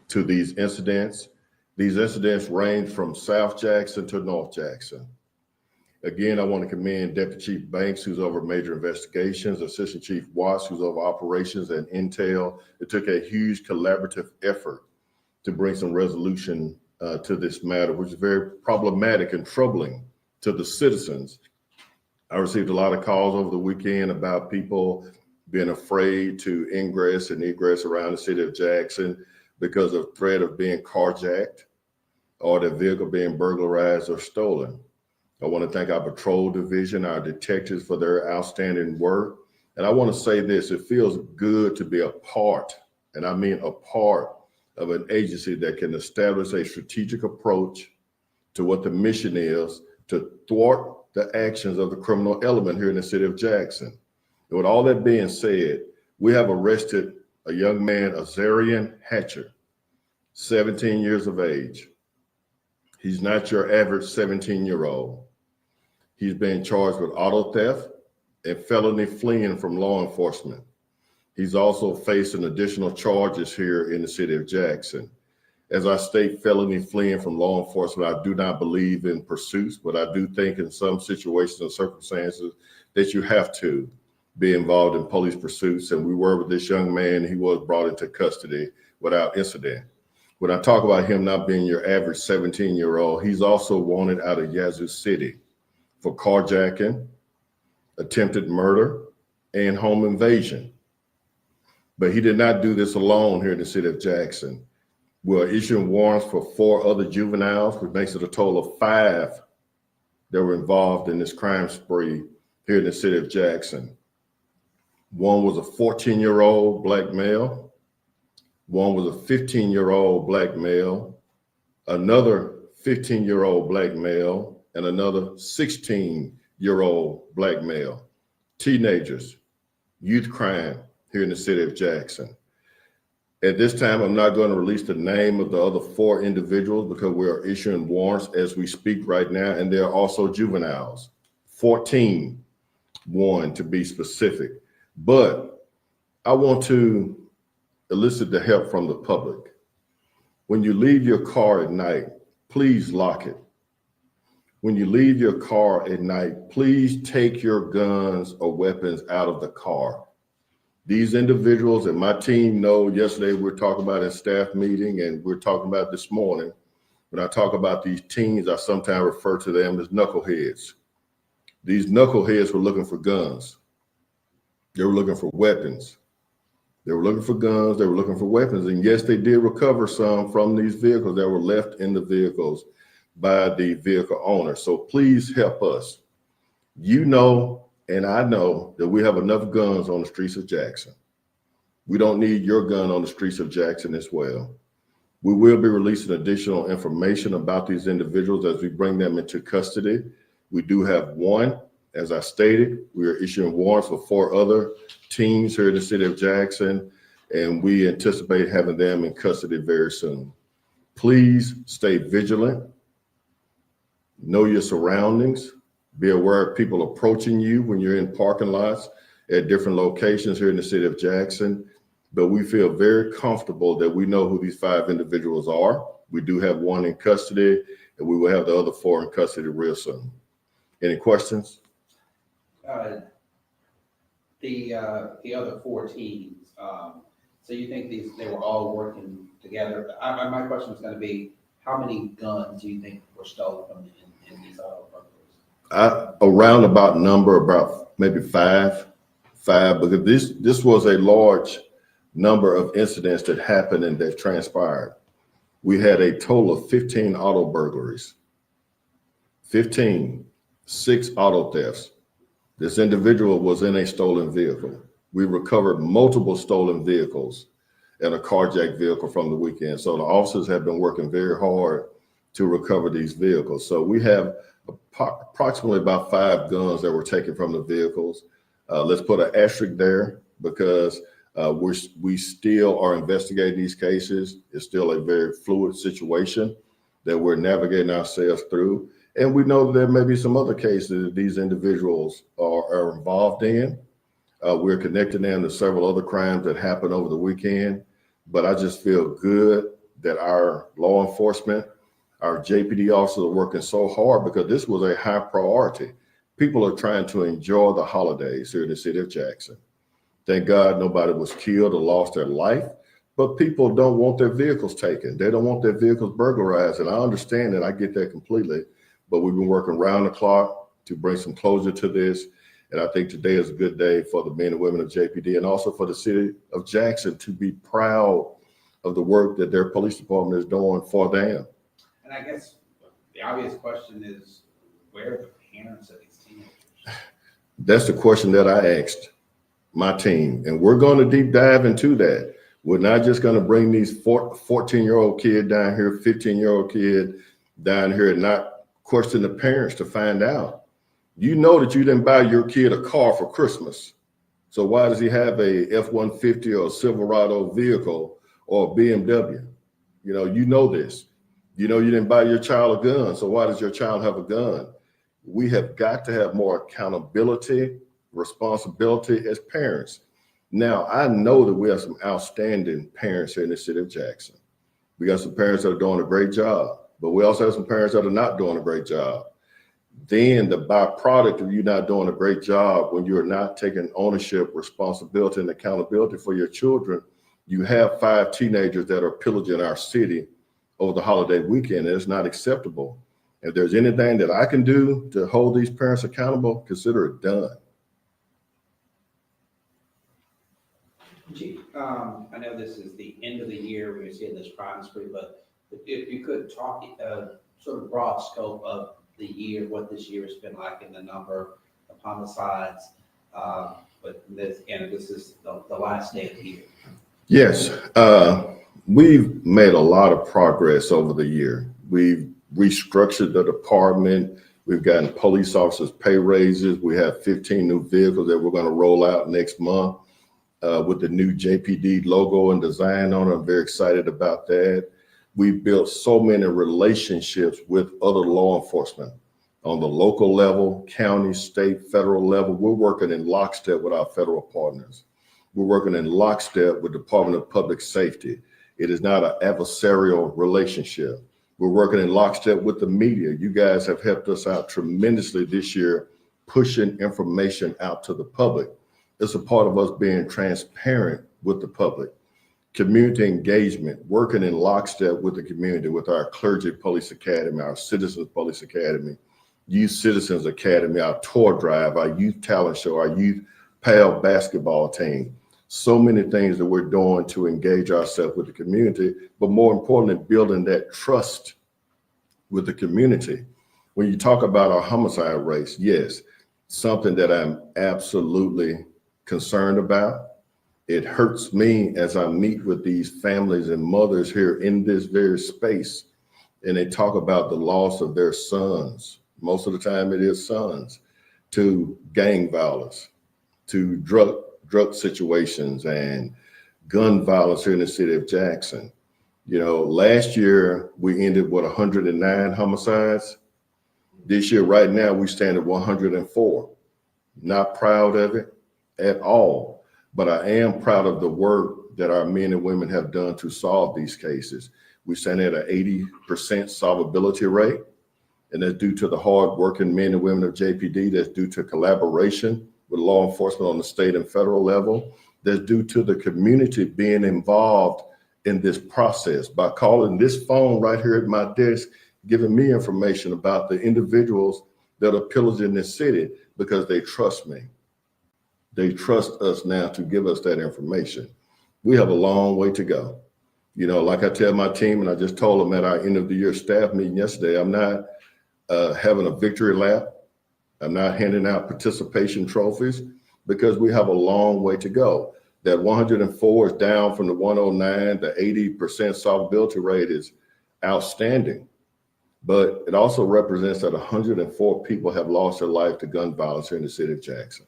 to these incidents. These incidents range from South Jackson to North Jackson. Again, I want to commend Deputy Chief Banks, who's over major investigations, Assistant Chief Watts, who's over operations and intel. It took a huge collaborative effort to bring some resolution to this matter, which is very problematic and troubling to the citizens. I received a lot of calls over the weekend about people being afraid to ingress and egress around the city of Jackson because of threat of being carjacked or their vehicle being burglarized or stolen. I want to thank our patrol division, our detectives for their outstanding work. And I want to say this, it feels good to be a part, and I mean a part of an agency that can establish a strategic approach to what the mission is to thwart the actions of the criminal element here in the city of Jackson. And with all that being said, we have arrested a young man, Azarian Hatcher, 17 years of age. He's not your average 17-year-old. He's been charged with auto theft and felony fleeing from law enforcement. He's also facing additional charges here in the city of Jackson. As I state, felony fleeing from law enforcement, I do not believe in pursuits, but I do think in some situations and circumstances that you have to be involved in police pursuits. And we were with this young man. He was brought into custody without incident. When I talk about him not being your average 17-year-old, he's also wanted out of Yazoo City for carjacking, attempted murder, and home invasion. But he did not do this alone here in the city of Jackson. We're issuing warrants for 4 other juveniles, which makes it a total of 5 that were involved in this crime spree here in the city of Jackson. One was a 14-year-old black male. One was a 15-year-old black male, another 15-year-old black male, and another 16-year-old black male. Teenagers, youth crime here in the city of Jackson. At this time, I'm not going to release the name of the other 4 individuals because we are issuing warrants as we speak right now, and there are also juveniles, 14, one to be specific. But I want to elicit the help from the public. When you leave your car at night, please lock it. When you leave your car at night, please take your guns or weapons out of the car. These individuals and my team know, yesterday we were talking about in staff meeting and we're talking about this morning. When I talk about these teens, I sometimes refer to them as knuckleheads. These knuckleheads were looking for guns. They were looking for weapons. They were looking for guns. They were looking for weapons. And yes, they did recover some from these vehicles that were left in the vehicles by the vehicle owner. So please help us. You know, and I know that we have enough guns on the streets of Jackson. We don't need your gun on the streets of Jackson as well. We will be releasing additional information about these individuals as we bring them into custody. We do have one, as I stated, we are issuing warrants for 4 other teams here in the city of Jackson, and we anticipate having them in custody very soon. Please stay vigilant. Know your surroundings. Be aware of people approaching you when you're in parking lots at different locations here in the city of Jackson. But we feel very comfortable that we know who these 5 individuals are. We do have one in custody, and we will have the other 4 in custody real soon. Any questions? The other 4 teams. So you think they were all working together? My question is going to be, how many guns do you think were stolen from in these auto burglaries? A roundabout number, about maybe 5, because this was a large number of incidents that happened and that transpired. We had a total of 15 auto burglaries, 6 auto thefts. This individual was in a stolen vehicle. We recovered multiple stolen vehicles and a carjacked vehicle from the weekend. So the officers have been working very hard to recover these vehicles. So we have approximately about 5 guns that were taken from the vehicles. Let's put an asterisk there because we still are investigating these cases. It's still a very fluid situation that we're navigating ourselves through. And we know that there may be some other cases that these individuals are involved in. We're connecting them to several other crimes that happened over the weekend. But I just feel good that our law enforcement, our JPD officers are working so hard because this was a high priority. People are trying to enjoy the holidays here in the city of Jackson. Thank God nobody was killed or lost their life, but people don't want their vehicles taken. They don't want their vehicles burglarized. And I understand that, I get that completely, but we've been working round the clock to bring some closure to this. And I think today is a good day for the men and women of JPD and also for the city of Jackson to be proud of the work that their police department is doing for them. And I guess the obvious question is, where are the parents of these teenagers? That's the question that I asked my team, and we're going to deep dive into that. We're not just going to bring these 14-year-old kid down here, 15-year-old kid down here and not question the parents to find out. You know that you didn't buy your kid a car for Christmas. So why does he have a F-150 or a Silverado vehicle or a BMW? You know this. You know you didn't buy your child a gun. So why does your child have a gun? We have got to have more accountability, responsibility as parents. Now, I know that we have some outstanding parents here in the city of Jackson. We got some parents that are doing a great job, but we also have some parents that are not doing a great job. Then the byproduct of you not doing a great job, when you're not taking ownership, responsibility, and accountability for your children, you have 5 teenagers that are pillaging our city over the holiday weekend, and it's not acceptable. If there's anything that I can do to hold these parents accountable, consider it done. Chief, I know this is the end of the year, we're seeing this crime spree, but if you could talk sort of broad scope of the year, what this year has been like in the number of homicides, but this is the last day of the year. Yes, we've made a lot of progress over the year. We've restructured the department. We've gotten police officers pay raises. We have 15 new vehicles that we're going to roll out next month with the new JPD logo and design on it. I'm very excited about that. We've built so many relationships with other law enforcement on the local level, county, state, federal level. We're working in lockstep with our federal partners. We're working in lockstep with the Department of Public Safety. It is not an adversarial relationship. We're working in lockstep with the media. You guys have helped us out tremendously this year, pushing information out to the public. It's a part of us being transparent with the public. Community engagement, working in lockstep with the community, with our Clergy Police Academy, our Citizens Police Academy, Youth Citizens Academy, our tour drive, our youth talent show, our youth PAL basketball team. So many things that we're doing to engage ourselves with the community, but more importantly, building that trust with the community. When you talk about our homicide rates, yes, something that I'm absolutely concerned about. It hurts me as I meet with these families and mothers here in this very space, and they talk about the loss of their sons. Most of the time it is sons, to gang violence, to drug situations and gun violence here in the city of Jackson. Last year we ended with 109 homicides. This year, right now, we stand at 104. Not proud of it at all, but I am proud of the work that our men and women have done to solve these cases. We stand at an 80% solvability rate, and that's due to the hard-working men and women of JPD. That's due to collaboration with law enforcement on the state and federal level. That's due to the community being involved in this process by calling this phone right here at my desk, giving me information about the individuals that are pillaging this city because they trust me. They trust us now to give us that information. We have a long way to go. Like I tell my team, and I just told them at our end of the year staff meeting yesterday, I'm not having a victory lap. I'm not handing out participation trophies because we have a long way to go. That 104 is down from the 109. The 80% solvability rate is outstanding. But it also represents that 104 people have lost their life to gun violence here in the city of Jackson.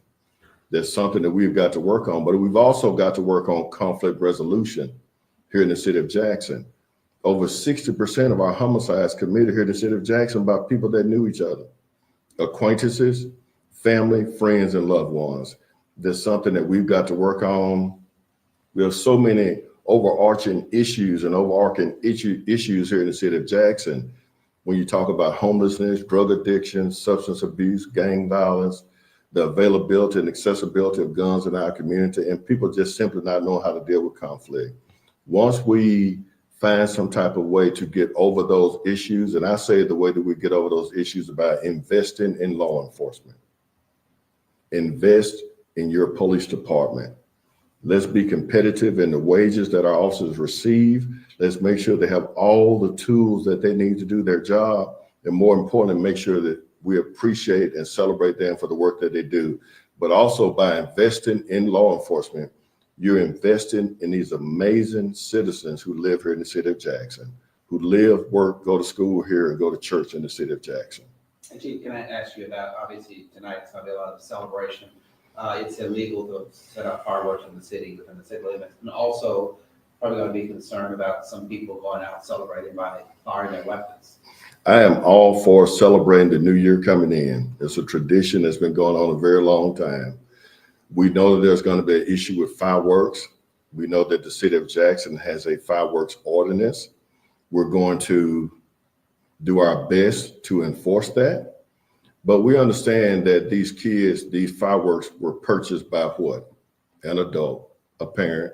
That's something that we've got to work on, but we've also got to work on conflict resolution here in the city of Jackson. Over 60% of our homicides committed here in the city of Jackson by people that knew each other, acquaintances, family, friends, and loved ones. That's something that we've got to work on. We have so many overarching issues and overarching issues here in the city of Jackson. When you talk about homelessness, drug addiction, substance abuse, gang violence, the availability and accessibility of guns in our community, and people just simply not knowing how to deal with conflict. Once we find some type of way to get over those issues, and I say the way that we get over those issues is by investing in law enforcement. Invest in your police department. Let's be competitive in the wages that our officers receive. Let's make sure they have all the tools that they need to do their job. And more importantly, make sure that we appreciate and celebrate them for the work that they do. But also by investing in law enforcement, you're investing in these amazing citizens who live here in the city of Jackson, who live, work, go to school here, and go to church in the city of Jackson. And Chief, can I ask you about, obviously tonight it's going to be a lot of celebration. It's illegal to set up fireworks in the city within the city limits, and also probably going to be concerned about some people going out celebrating by firing their weapons. I am all for celebrating the new year coming in. It's a tradition that's been going on a very long time. We know that there's going to be an issue with fireworks. We know that the city of Jackson has a fireworks ordinance. We're going to do our best to enforce that. But we understand that these kids, these fireworks were purchased by what? An adult, a parent.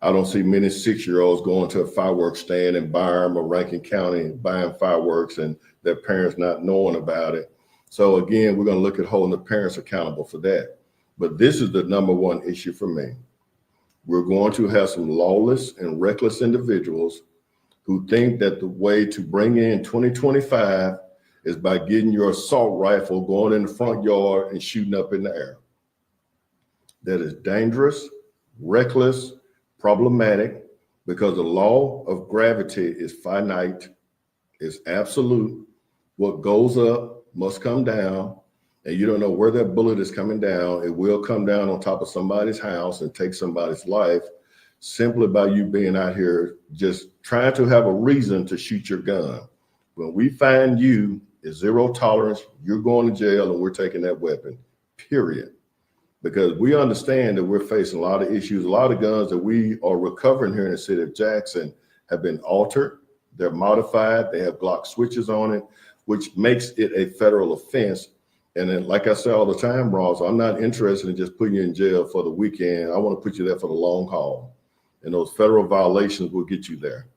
I don't see many 6-year-olds going to a fireworks stand in Byram or Rankin County buying fireworks and their parents not knowing about it. So again, we're going to look at holding the parents accountable for that. But this is the number one issue for me. We're going to have some lawless and reckless individuals who think that the way to bring in 2025 is by getting your assault rifle, going in the front yard and shooting up in the air. That is dangerous, reckless, problematic, because the law of gravity is finite, is absolute. What goes up must come down, and you don't know where that bullet is coming down. It will come down on top of somebody's house and take somebody's life simply by you being out here just trying to have a reason to shoot your gun. When we find you, it's zero tolerance, you're going to jail, and we're taking that weapon, period. Because we understand that we're facing a lot of issues. A lot of guns that we are recovering here in the city of Jackson have been altered. They're modified. They have Glock switches on it, which makes it a federal offense. And then, like I say all the time, Ross, I'm not interested in just putting you in jail for the weekend. I want to put you there for the long haul. And those federal violations will get you there.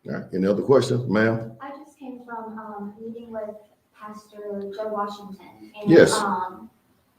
All right, any other questions, ma'am? I just came from a meeting with Pastor Joe Washington. And, Yes.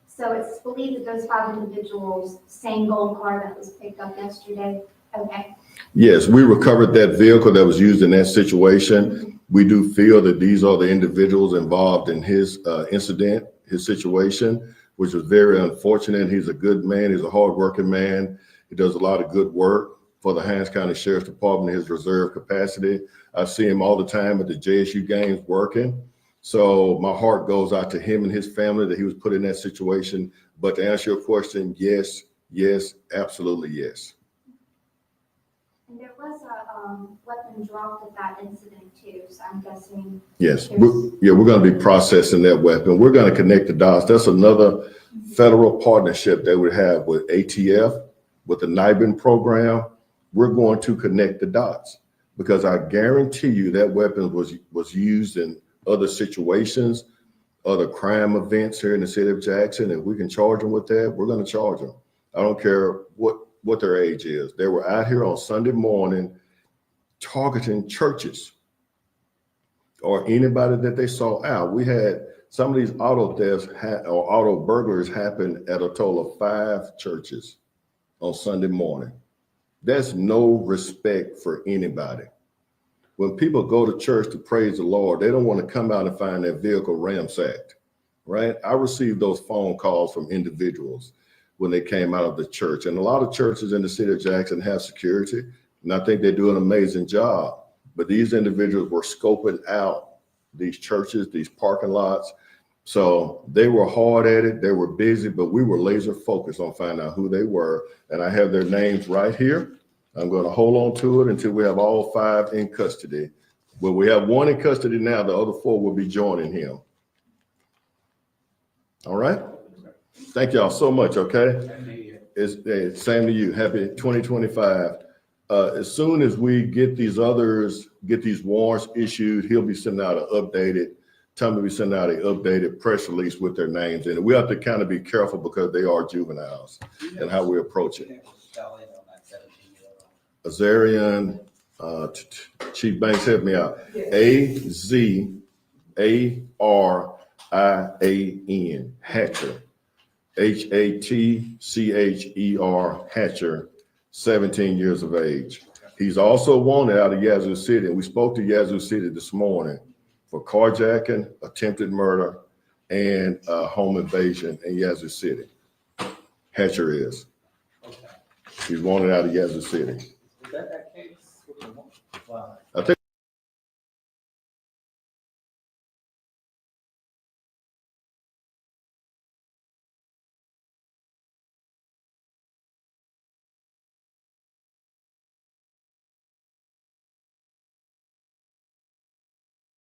So it's believed that those 5 individuals, same gold car that was picked up yesterday. Okay. Yes, we recovered that vehicle that was used in that situation. We do feel that these are the individuals involved in his incident, his situation, which was very unfortunate. He's a good man. He's a hardworking man. He does a lot of good work for the Hinds County Sheriff's Department in his reserve capacity. I see him all the time at the JSU games working. So my heart goes out to him and his family that he was put in that situation. But to answer your question, yes, yes, absolutely yes. And there was a weapon dropped at that incident too, so I'm guessing. Yes, we're going to be processing that weapon. We're going to connect the dots. That's another federal partnership that we have with ATF, with the NIBIN program. We're going to connect the dots because I guarantee you that weapon was used in other situations, other crime events here in the city of Jackson. If we can charge them with that, we're going to charge them. I don't care what their age is. They were out here on Sunday morning targeting churches or anybody that they saw out. We had some of these auto thefts or auto burglaries happen at a total of 5 churches on Sunday morning. There's no respect for anybody. When people go to church to praise the Lord, they don't want to come out and find their vehicle ransacked, right? I received those phone calls from individuals when they came out of the church. And a lot of churches in the city of Jackson have security, and I think they do an amazing job. But these individuals were scoping out these churches, these parking lots. So they were hard at it. They were busy, but we were laser focused on finding out who they were. And I have their names right here. I'm going to hold on to it until we have all 5 in custody. Well, we have 1 in custody now. The other 4 will be joining him. All right. Thank y'all so much. Okay. Same to you. Happy 2025. As soon as we get these warrants issued, he'll be sending out an updated, Tommy will be sending out an updated press release with their names in it. We have to kind of be careful because they are juveniles and how we approach it. Azarian, Chief Banks, help me out. Azarian, Hatcher. Hatcher, Hatcher, 17 years of age. He's also wanted out of Yazoo City, and we spoke to Yazoo City this morning for carjacking, attempted murder, and home invasion in Yazoo City. Hatcher is. Okay. He's wanted out of Yazoo City. Is that case? Wow. I think